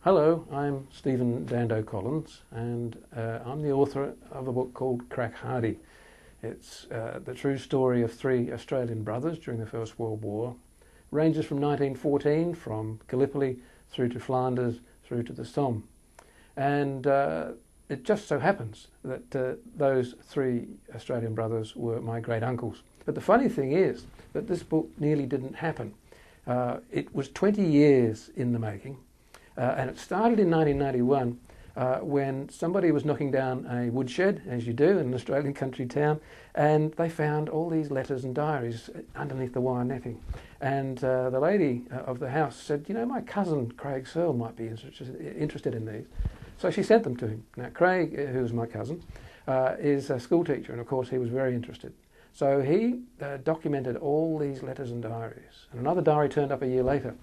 Hello, I'm Stephen Dando Collins, and I'm the author of a book called Crack Hardy. It's the true story of three Australian brothers during the First World War. Ranges from 1914, from Gallipoli through to Flanders, through to the Somme. And it just so happens that those three Australian brothers were my great uncles. But the funny thing is that this book nearly didn't happen. It was 20 years in the making. And it started in 1991 when somebody was knocking down a woodshed, as you do in an Australian country town, and they found all these letters and diaries underneath the wire netting. And the lady of the house said, you know, my cousin Craig Searle might be interested in these. So she sent them to him. Now Craig, who was my cousin, is a school teacher, and of course he was very interested. So he documented all these letters and diaries. And another diary turned up a year later.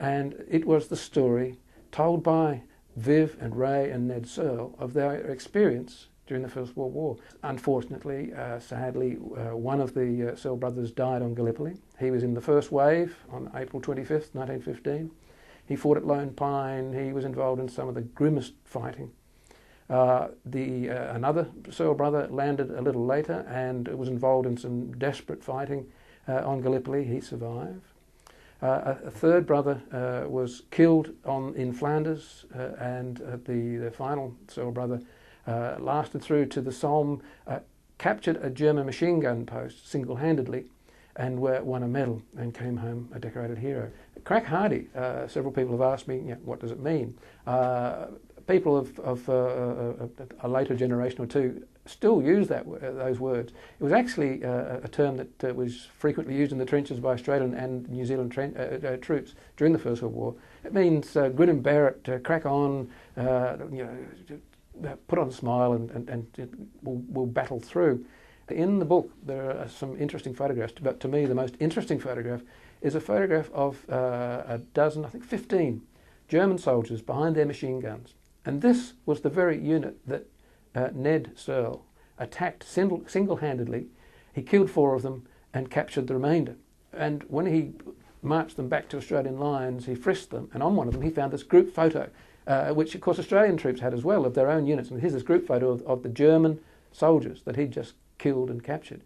And it was the story told by Viv and Ray and Ned Searle of their experience during the First World War. Unfortunately, sadly, one of the Searle brothers died on Gallipoli. He was in the first wave on April 25th, 1915. He fought at Lone Pine. He was involved in some of the grimmest fighting. Another Searle brother landed a little later and was involved in some desperate fighting on Gallipoli. He survived. A third brother was killed in Flanders, and the final Searle brother lasted through to the Somme, captured a German machine gun post single-handedly, and won a medal and came home a decorated hero. Crack Hardy, several people have asked me, what does it mean? People of a later generation or two still use those words. It was actually a term that was frequently used in the trenches by Australian and New Zealand troops during the First World War. It means grin and bear it, crack on, put on a smile, and we'll battle through. In the book there are some interesting photographs, but to me the most interesting photograph is a photograph of a dozen, I think 15, German soldiers behind their machine guns. And this was the very unit that Ned Searle attacked single-handedly. He killed 4 of them and captured the remainder. And when he marched them back to Australian lines, he frisked them, and on one of them he found this group photo, which of course Australian troops had as well, of their own units. And here's this group photo of the German soldiers that he'd just killed and captured.